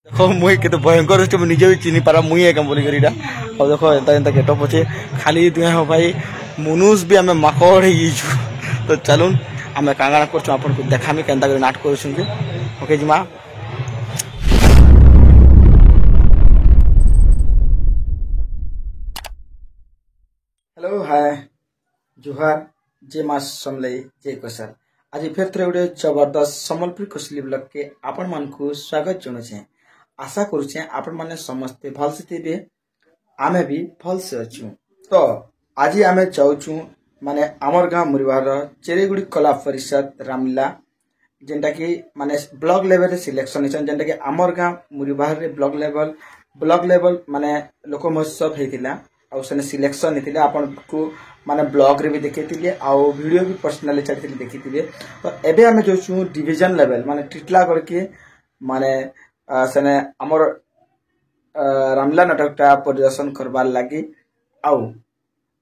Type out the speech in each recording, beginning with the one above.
देखो मुई केते भयंकर होचे निजे भी चिनी पारा मुई एकम बोली करीडा और देखो एंता एंता गेटअप होचे खाली दुए हो भाई मनुष्य भी हमें माकड़ ही छु तो चलून हमें कांगड़ा करछु आपन को देखामी केंता कर नाटक करछु के ओके जिमा हेलो हाय जुहार जे मास समले जे कोसर आज फिर थे गोटे जबरदस्त सम्बलपुरी कोसली ब्लॉग के आपण मान को स्वागत जनाऊे आशा करुचे आपण माने समस्ते भल से थे आमे भी भल से अच्छू तो आज आमे जाऊँ माने आमर गाँव मुरीबार चेरेगुड़ी कला परिषद रामलीला जेनटा कि माने ब्लॉक लेवल सिलेक्शन जेनटा कि आमर गाँव मुरीबार रे ब्लॉक लेवल माने लोक महोत्सव होता आउ सेने सिलेक्शन होते आपन को माने ब्लॉग रे भी देखिथिले आउ वीडियो भी पर्सनली चढ़ी देखिथिले तो एबे आमे जो डिवीजन लेवल माने टिटलागढ़ के माने सेने हमर रामलीला नाटकटा प्रदर्शन करबार लगी आउ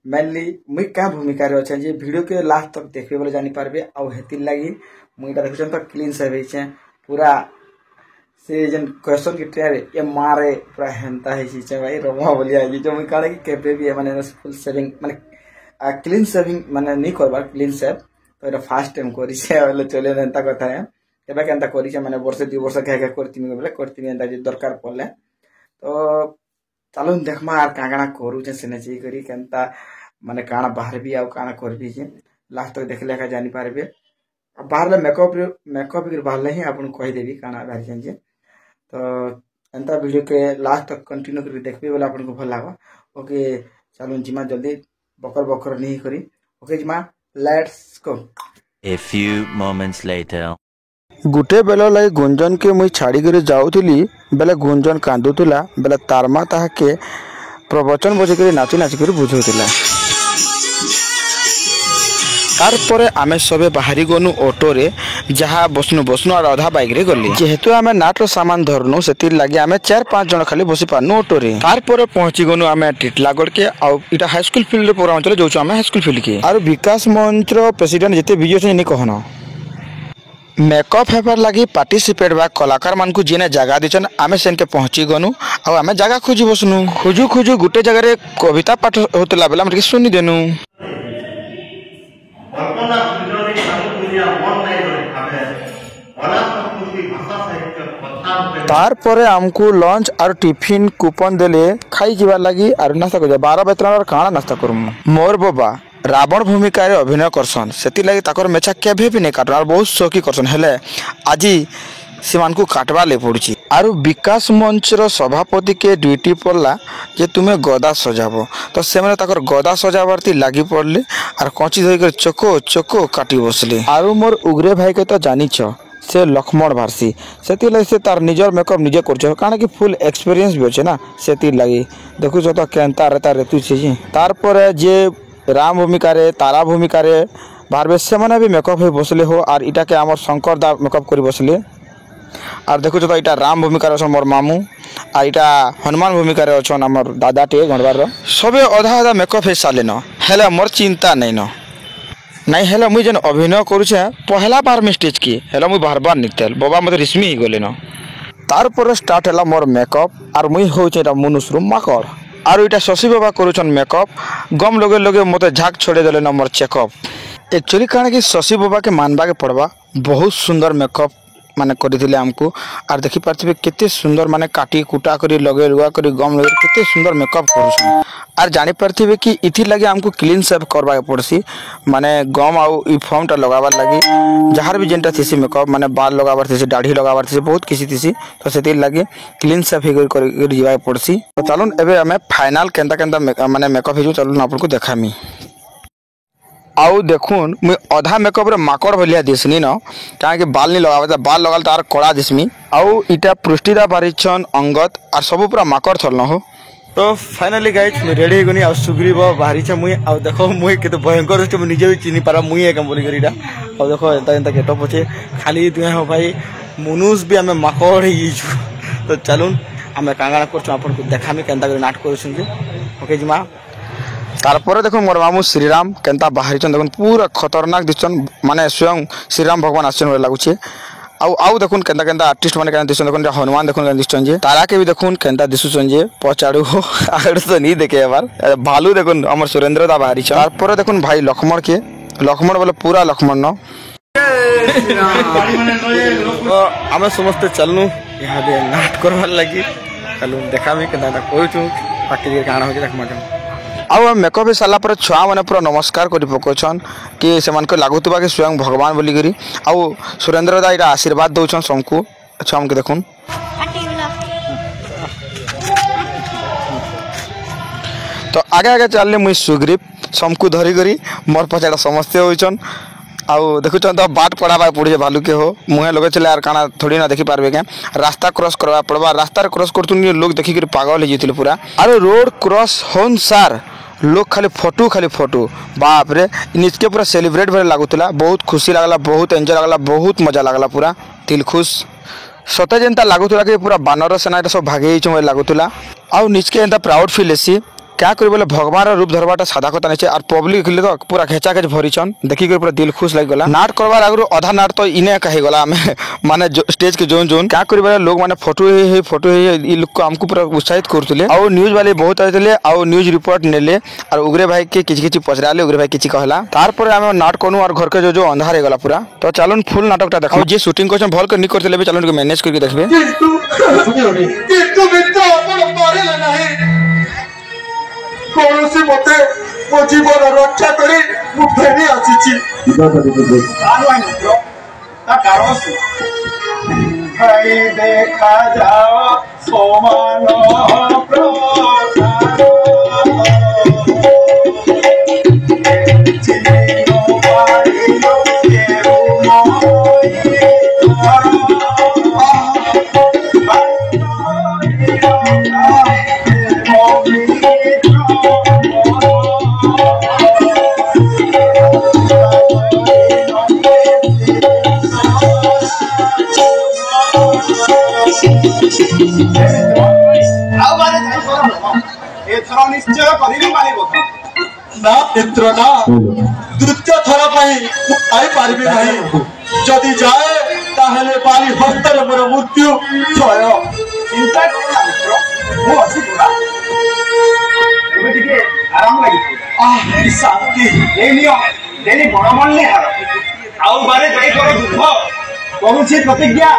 मेनली मुई क्या भूमिका रे अछि जे वीडियो के लास्ट तक देखबे बोले जानि पारबे आउ हेति लगी मुई ता देखछन तो क्लीन से होइछे पूरा से जन क्वेश्चन के ट्रेर ये मारे पूरा हेंता है छी भाई रोमा बोलिया ये जो मुई काले के केपे भी माने फुल सेविंग माने क्लीन सेविंग माने नहीं करबार क्लीन सेव तो एटा फर्स्ट टाइम करी से वाले चले एंता कथा है एबा केंता करी से माने वर्ष 2 वर्ष के करती बोले करती एंता जे दरकार पड़ले तो चलो देखमा आर कागणा करू जे सेने जे करी केंता माने काना बाहर भी आउ काना कर भी जे लास्ट तक देखले का जानि पारबे बाहर मेकअप के बाहर ही आपन कहि देबी काना बाहर जे तो एंता वीडियो के लास्ट तक कंटिन्यू कर देखबे बोले आपन को भल लागो ओके चलो जिमा जल्दी बकर नहीं करी ओके जिमा let's go A few moments later. गुटे बेला लई गुंजन के मुई छाड़ी कर जाऊली बेले गुंजन कांदुला बेले तारमा ताहा के प्रवचन बजे नाची कर बुझौला तार परे आमे सबे बाहरी गनु ऑटो रे जहा बसनु और आधा बाइक रे गली जेहेतु आमे नाट सामान धरनु सेतिर लागि आमे 4-5 जन खाली बसी पानु ऑटो रे तार परे पहुंची गनु आमे टिटलागढ़ के आ इटा हाई स्कूल फील्ड रे प्रोग्राम चले जाउछु आमे हाई स्कूल फील्ड के आरो विकास मंच रो प्रेसिडेंट जते वीडियो से नि कहनो मेकअप हेपर लगी पार्टिसिपेट बा कलाकार मान को जेने जगह दिचन आमे सेन के पहुंची गनु आ आमे जगह खोजी बसनु खोजू गुटे जगह रे कविता पाठ होतला बेला हम सुनी देनु तार परे हमको लंच और टिफिन कूपन देले खाई जीवार लगी और नास्ता कर 12 बेतन और काना नास्ता करमु मोर बाबा रावण भूमिका रे अभिनय करसन सेति लगी ताकर मेछा केभे भी नहीं काटन और बहुत शौकी करसन हेले आजी सीमान को काटवा ले पड़ुची और विकास मंच रो सभापति के ड्यूटी पड़ला जे तुमे गदा सजाबो तो से माने ताकर गदा सजावरती लागि पड़ले और कची धोई कर चको काटी बसले और मोर उग्रे भाई के तो जानी छ से लक्ष्मण भारसी सेति लगी से तार निजर मेकअप निजे करछ काना कि फुल एक्सपीरियंस भी होचे ना सेति लगी देखु छ तो केनता रहता रेतु छी तार पर जे राम भूमिका रे तारा भूमिका रे भारबे से माने भी मेकअप हो बसले हो और इटा के हमर शंकर दा मेकअप करी बसले और देखो तो इटा राम भूमिका रे मोर मामू आ इटा हनुमान भूमिका रे अछन हमर दादा टे गणबार रो सबे आधा मेकअप हे साले न हेले मोर चिंता नहीं हेले मुई जन अभिनय करूछे पहला बार में स्टेज की हेले मुई बार निकल बाबा मते रिस्मी ही गले न तार पर स्टार्ट हला मोर मेकअप और मुई होचे ता मनुष्य माकड़ और इटा शशि बाबा करूछन मेकअप गम लगे मते झाक छोड़े देले न मोर चेकअप एक्चुअली काना कि शशि बाबा के मानबा के पड़बा बहुत सुंदर मेकअप माने करिथिले हमको और देखि पारथिबे केते सुंदर माने काटी कुटा करी लगे रुआ करी गम लगे केते सुंदर मेकअप करूछन और जानि पारथिबे कि इथि लगे हमको क्लीन शेव करबा के पड़सी माने गम आउ ई फॉर्मटा लगाबार लगी जहार भी जेंटा थिसी मेकअप माने बाल लगाबार थिसी दाढ़ी लगाबार थिसी बहुत किसी थिसी तो सेति लगे क्लीन शेव कर जीवा के पड़सी तो चलून एबे हमें फाइनल केंता माने मेकअप हिजु चलून आपन को देखामी आउ देखुन मुई आधा मेकअप रे माकड़ भलिया दिसनी न काहे कि बाल नहीं लगावे बाल लगाल तार कड़ा दिसमी आउ इटा पृष्टिदा बारिछन अंगत और सब पूरा माकड़ थलन हो तो फाइनली गाइस मैं रेडी गनी आ सुग्रीव बाहरी छ मुई आ देखो मुई केते भयंकर छ निजे भी चिनी पारा मुई एकम बोली करीडा आ देखो एंता गेटअप होचे खाली दुए हो भाई मनुष्य भी हमें माकड़ ही छु तो चलून हमें कांगड़ा करछु आपन को देखामी केंता कर नाटक करछु ओके जिमा तारपर देखो मोर मामू श्रीराम केंता बाहरी देखो पूरा खतरनाक दिसन माने स्वयं श्रीराम भगवान आसन लगुचे आउ देखुन केंता केंता आर्टिस्ट माने केंता दिसन देखुन हनुमान देखुन केंता दिसन जे तारा के भी देखुन केंता दिसुसन जे पचाड़ू आड़ तो नहीं देखे बार भालू देखुन हमर सुरेंद्र दा बाहरी छ तार पर देखुन भाई लक्ष्मण बोले पूरा लक्ष्मण न आमे समस्त चलनु यहाँ दे नाट करवार लगी चलु देखामी केंता कहूछु बाकी काना हो देख मत आउ मेकअप सारा पर छुआ मैंने पूरा नमस्कार कर पकाउछन कि से लगुवा कि स्वयं भगवान बोलिकी आउ सुरेंद्र दा इटा आशीर्वाद दौन सबको छुआ के देखुन तो आगे आगे चलने मुई सुग्रीव सबको धरिकी मोर पचाड़ा समस्ते होचन आउ देखुन तो बाट पढ़ावा पड़े भालू के हो मुहे लगे चले यार काना थोड़ी ना देखी पारबे क्या रास्ता क्रॉस करवा पड़वा रास्ता क्रॉस करतु लोग देखिक पागल हो पूरा अरे रोड क्रॉस होन सार लोग खाली फोटो बाप रे निजके पूरा सेलिब्रेट भरे लगुला बहुत खुशी लगला बहुत एंजॉय लगला बहुत मजा लगला पूरा दिल खुश सते जेनता लगुला कि पूरा बानर सेना सब भागे लगुला आउ निजके एंता प्राउड फील हेसी क्या करी बोले भगवान रूप धरवाटा सादा कथा नहीं और पब्लिक तो पूरा खेचा खेच भरीचन देखिक पूरा दिल खुश लग गला नाट करवार आगु अधा नाट तो इने कही गला माने स्टेज के जोन क्या करी बोले लोग माने फोटो ही लोग को हमको पूरा उत्साहित करथुले और न्यूज वाले बहुत आइले और न्यूज रिपोर्ट नेले और उग्रे भाई के किछि पचराले उग्रे भाई किछि कहला तार पर हम नाट कोनु और घर के जो अंधार हे गला पूरा तो चलन फुल नाटकटा देखो जे शूटिंग कोछन भल के नि करथले बे चलन के मैनेज करके देखबे कौन सी मते मो जीवन रक्षा करी मु फेरी आसीची भाई देखा जाओ सोमान निश्चय ना मित्र ना द्वितीय थर आई पारि नहीं जदि जाए ताहले बाली हस्तर मोर मृत्यु क्षय चिंता आराम लगी शांति बड़मल्ले हार आउ बारे जाई दुख करुछि प्रतिज्ञा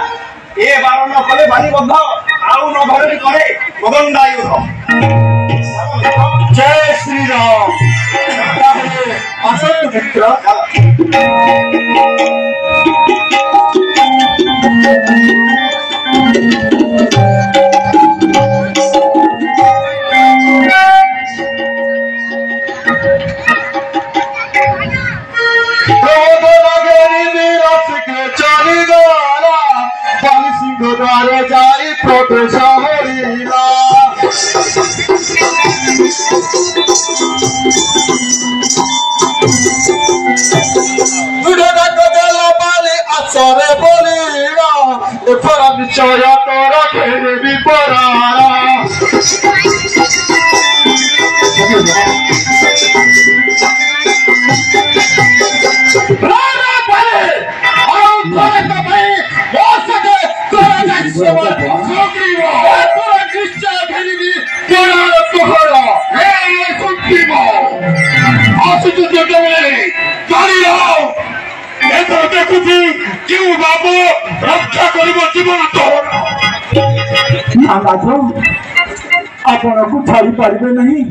ए बार न कले बाली बद्ध आउ न धरे करे मदंडायुध जय श्री राम असत मित्र द्वारे जाई प्रोटेशहरीला उड़ना कदला बाले आसरे बोलीला एफरा बिचया तोरा फेरे भी परारा रारा परे और तोरे का भाई हो सके क्यों बाबू रक्षा कर जीवन आपण को छाड़ी पारे नहीं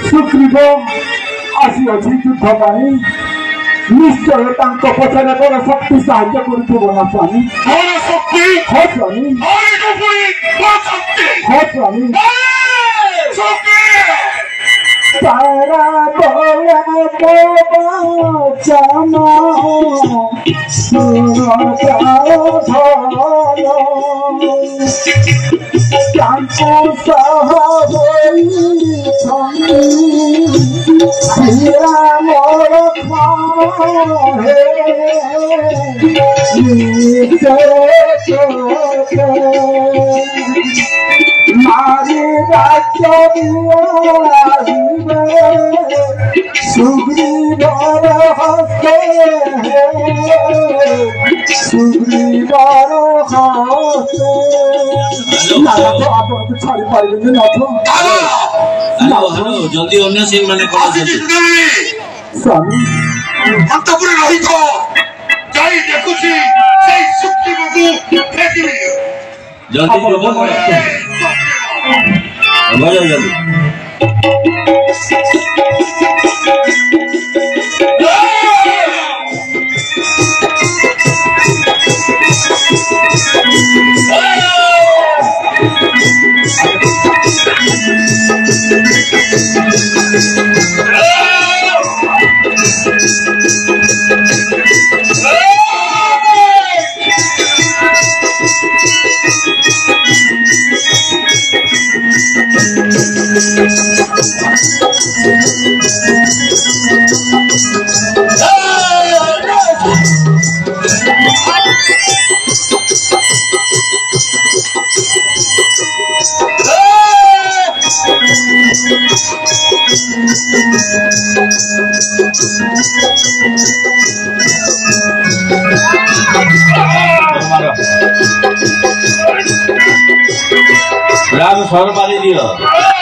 सुग्रीव आसी अच्छी युद्ध निश्चय पचर बड़ शक्ति साहाଯ୍य कर स्वामी स्वामी तारा मारे जल्दी अन्य सीन मैंने स्वामी अंतपुरे रही तो जाई देखुची सेई सुक्ति बाबू फेकिबी जल्दी जल्दी राम स्वर पानी दियो